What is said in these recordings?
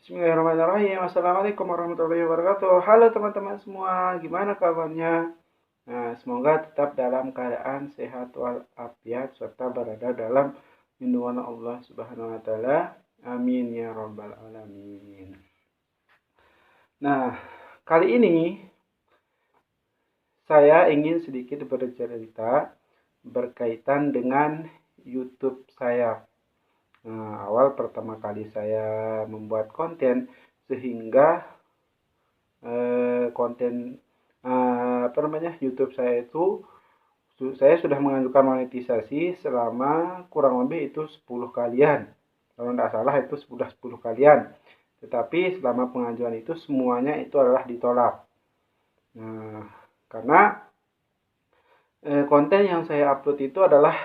Bismillahirrahmanirrahim. Assalamualaikum warahmatullahi wabarakatuh. Halo teman-teman semua, gimana kabarnya? Nah, semoga tetap dalam keadaan sehat walafiat serta berada dalam lindungan Allah Subhanahu wa taala. Amin ya rabbal alamin. Nah, kali ini saya ingin sedikit bercerita berkaitan dengan YouTube saya. Nah, awal pertama kali saya membuat konten sehingga konten YouTube saya itu saya sudah mengajukan monetisasi selama kurang lebih itu 10 kalian. Kalau tidak salah itu sudah 10 kalian. Tetapi selama pengajuan itu semuanya itu adalah ditolak. Nah, karena konten yang saya upload itu adalah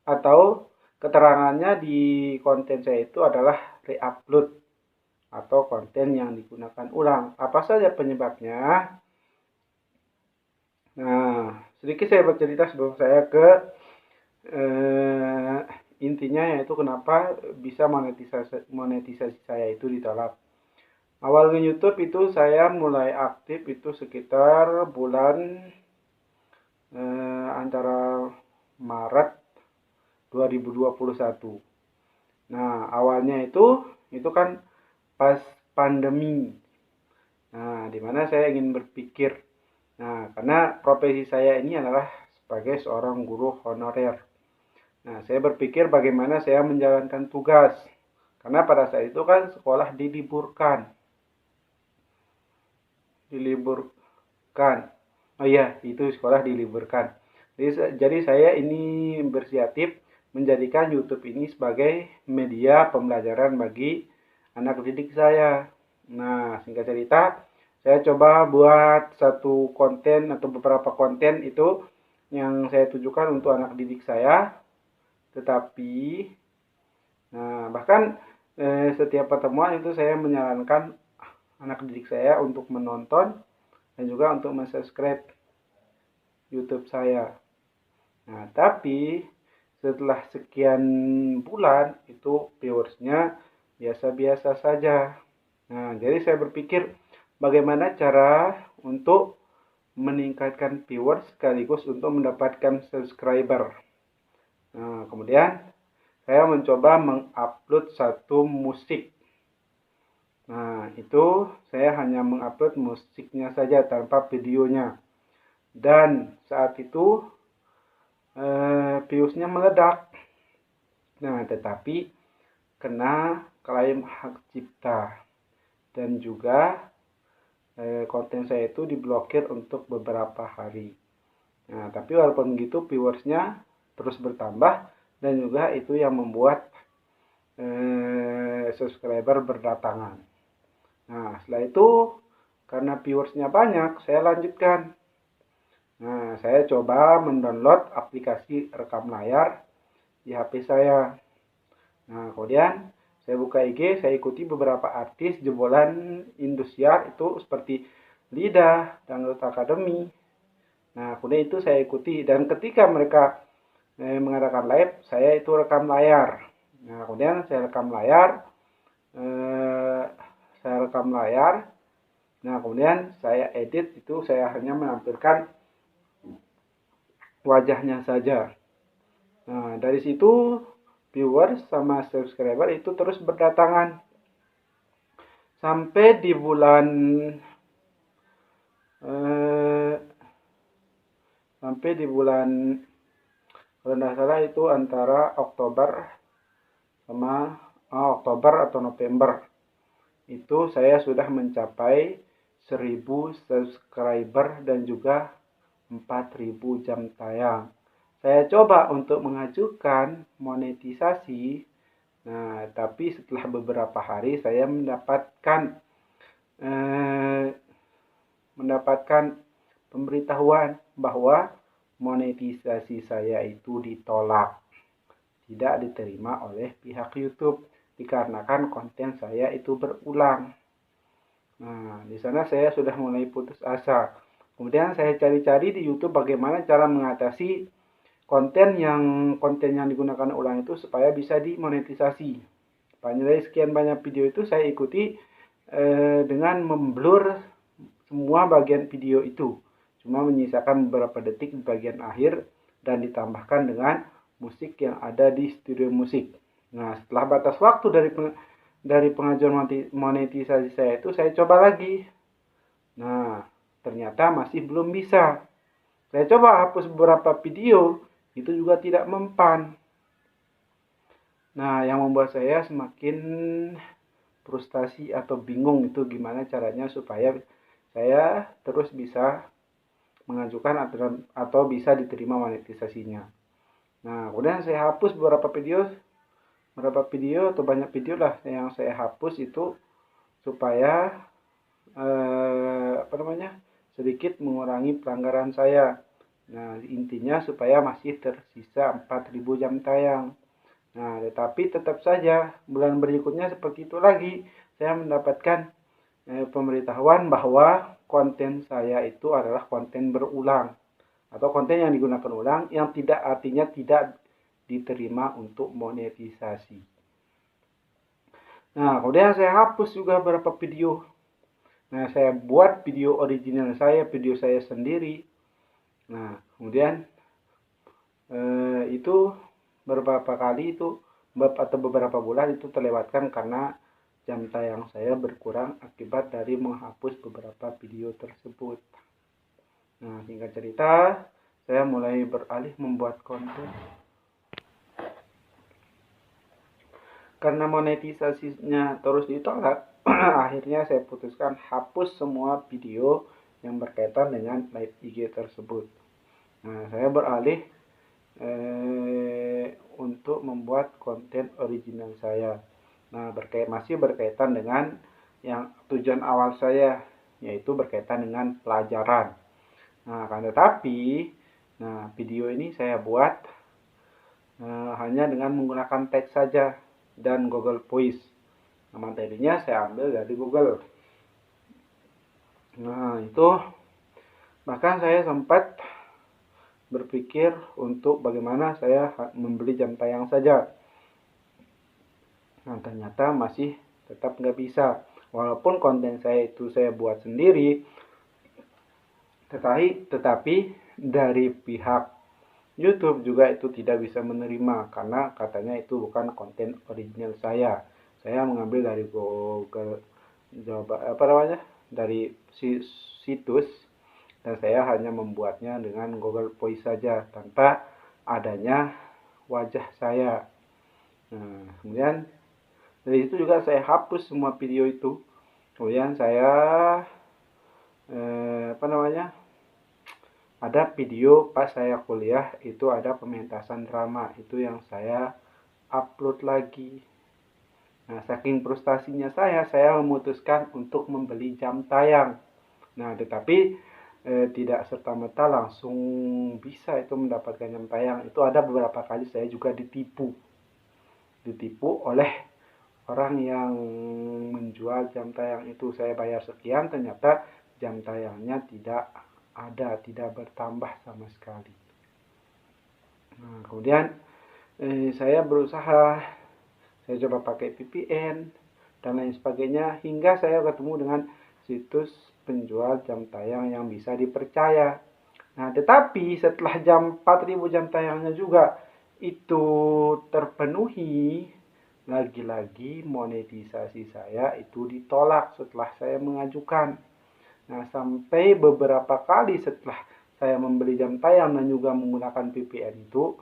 atau keterangannya di konten saya itu adalah re-upload atau konten yang digunakan ulang. Apa saja penyebabnya? Nah, sedikit saya bercerita sebelum saya ke intinya, yaitu kenapa bisa monetisasi saya itu ditolak. Awal YouTube itu saya mulai aktif itu sekitar bulan antara Maret 2021. Nah, awalnya itu kan pas pandemi. Nah, dimana saya ingin berpikir, nah, karena profesi saya ini adalah sebagai seorang guru honorer. Nah, saya berpikir bagaimana saya menjalankan tugas. Karena pada saat itu kan sekolah diliburkan. Oh iya, itu sekolah diliburkan. Jadi saya ini berinisiatif menjadikan YouTube ini sebagai media pembelajaran bagi anak didik saya. Nah, singkat cerita, saya coba buat satu konten atau beberapa konten itu yang saya tujukan untuk anak didik saya. Tetapi, bahkan setiap pertemuan itu saya menyarankan anak didik saya untuk menonton dan juga untuk mensubscribe YouTube saya. Nah, tapi setelah sekian bulan itu viewersnya biasa-biasa saja. Nah, jadi saya berpikir bagaimana cara untuk meningkatkan viewers sekaligus untuk mendapatkan subscriber. Nah, kemudian saya mencoba mengupload satu musik. Nah, itu saya hanya mengupload musiknya saja tanpa videonya. Dan saat itu viewsnya meledak. Nah, tetapi kena klaim hak cipta. Dan juga konten saya itu diblokir untuk beberapa hari. Nah, tapi walaupun begitu viewersnya terus bertambah dan juga itu yang membuat subscriber berdatangan. Nah, setelah itu karena viewersnya banyak, saya lanjutkan. Nah, saya coba mendownload aplikasi rekam layar di HP saya. Nah, kemudian saya buka IG, saya ikuti beberapa artis jebolan Indosiar itu seperti Lida, Dangdut Academy. Nah, kemudian itu saya ikuti dan ketika mereka mengadakan live, saya itu rekam layar. Nah, kemudian saya rekam layar. Nah, kemudian saya edit itu saya hanya menampilkan wajahnya saja. Nah, dari situ viewers sama subscriber itu terus berdatangan. Sampai di bulan kalau tidak salah itu antara Oktober atau November. Itu saya sudah mencapai 1000 subscriber dan juga 4000 jam tayang. Saya coba untuk mengajukan monetisasi. Nah, tapi setelah beberapa hari saya mendapatkan pemberitahuan bahwa monetisasi saya itu ditolak, tidak diterima oleh pihak YouTube dikarenakan konten saya itu berulang. Nah, di sana saya sudah mulai putus asa. Kemudian saya cari-cari di YouTube bagaimana cara mengatasi konten yang digunakan ulang itu supaya bisa dimonetisasi. Dari sekian banyak video itu saya ikuti dengan memblur semua bagian video itu. Cuma menyisakan beberapa detik di bagian akhir dan ditambahkan dengan musik yang ada di studio musik. Nah, setelah batas waktu dari pengajuan monetisasi saya itu, saya coba lagi. Nah, ternyata masih belum bisa. Saya coba hapus beberapa video, itu juga tidak mempan. Nah, yang membuat saya semakin frustasi atau bingung itu gimana caranya supaya saya terus bisa mengajukan atau bisa diterima monetisasinya. Nah, kemudian saya hapus beberapa video atau banyak video lah yang saya hapus itu supaya sedikit mengurangi pelanggaran saya. Nah, intinya supaya masih tersisa 4.000 jam tayang. Nah, tetapi tetap saja bulan berikutnya seperti itu lagi. Saya mendapatkan pemberitahuan bahwa konten saya itu adalah konten berulang atau konten yang digunakan ulang yang artinya tidak diterima untuk monetisasi. Nah, kemudian saya hapus juga beberapa video. Nah, saya buat video original saya, video saya sendiri. Nah, kemudian itu beberapa kali itu atau beberapa bulan itu terlewatkan karena jam tayang saya berkurang akibat dari menghapus beberapa video tersebut. Nah, singkat cerita, saya mulai beralih membuat konten. Karena monetisasinya terus ditolak, akhirnya saya putuskan hapus semua video yang berkaitan dengan live IG tersebut. Nah, saya beralih untuk membuat konten original saya. Nah, masih berkaitan dengan yang tujuan awal saya, yaitu berkaitan dengan pelajaran. Nah, tetapi, video ini saya buat hanya dengan menggunakan teks saja dan Google Voice. Nah, materinya saya ambil dari Google. Nah, itu bahkan saya sempat berpikir untuk bagaimana saya membeli jam tayang saja. Nah, ternyata masih tetap nggak bisa. Walaupun konten saya itu saya buat sendiri, tetapi dari pihak YouTube juga itu tidak bisa menerima karena katanya itu bukan konten original saya. Saya mengambil dari Google dari situs dan saya hanya membuatnya dengan Google Voice saja tanpa adanya wajah saya. Nah, kemudian dari itu juga saya hapus semua video itu. Kemudian saya ada video pas saya kuliah itu ada pementasan drama, itu yang saya upload lagi. Nah, saking frustasinya saya memutuskan untuk membeli jam tayang. Nah, tetapi tidak serta-merta langsung bisa itu mendapatkan jam tayang. Itu ada beberapa kali saya juga ditipu oleh orang yang menjual jam tayang itu. Saya bayar sekian, ternyata jam tayangnya tidak ada, tidak bertambah sama sekali. Nah, kemudian saya berusaha, saya coba pakai VPN dan lain sebagainya hingga saya ketemu dengan situs penjual jam tayang yang bisa dipercaya. Nah, tetapi setelah 4.000 jam tayangnya juga itu terpenuhi, lagi-lagi monetisasi saya itu ditolak setelah saya mengajukan. Nah, sampai beberapa kali setelah saya membeli jam tayang dan juga menggunakan VPN itu,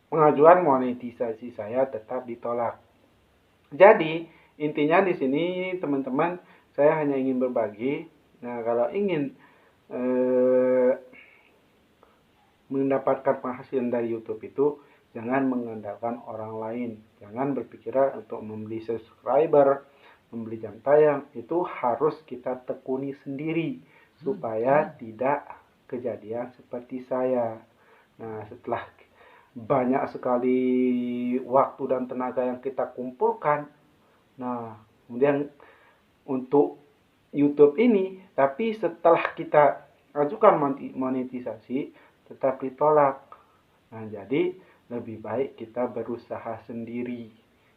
pengajuan monetisasi saya tetap ditolak. Jadi, intinya di sini teman-teman, saya hanya ingin berbagi. Nah, kalau ingin mendapatkan penghasilan dari YouTube itu, jangan mengandalkan orang lain. Jangan berpikiran untuk membeli subscriber, membeli jam tayang. Itu harus kita tekuni sendiri supaya tidak kejadian seperti saya. Nah, setelah banyak sekali waktu dan tenaga yang kita kumpulkan, nah, kemudian untuk YouTube ini, tapi setelah kita ajukan monetisasi, tetap ditolak. Nah, jadi lebih baik kita berusaha sendiri.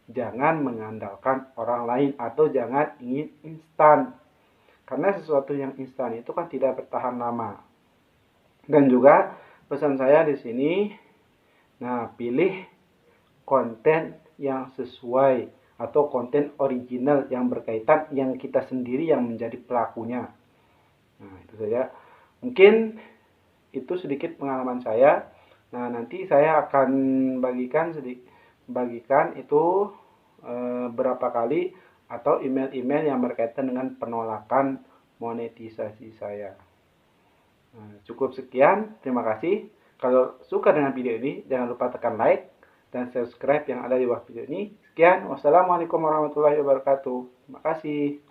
Jangan mengandalkan orang lain atau jangan ingin instan. Karena sesuatu yang instan itu kan tidak bertahan lama. Dan juga pesan saya di sini, nah pilih konten yang sesuai atau konten original yang berkaitan yang kita sendiri yang menjadi pelakunya. Nah, itu saja. Mungkin itu sedikit pengalaman saya. Nah, nanti saya akan bagikan itu berapa kali atau email-email yang berkaitan dengan penolakan monetisasi saya. Nah, cukup sekian. Terima kasih. Kalau suka dengan video ini, jangan lupa tekan like dan subscribe yang ada di bawah video ini. Sekian. Wassalamualaikum warahmatullahi wabarakatuh. Terima kasih.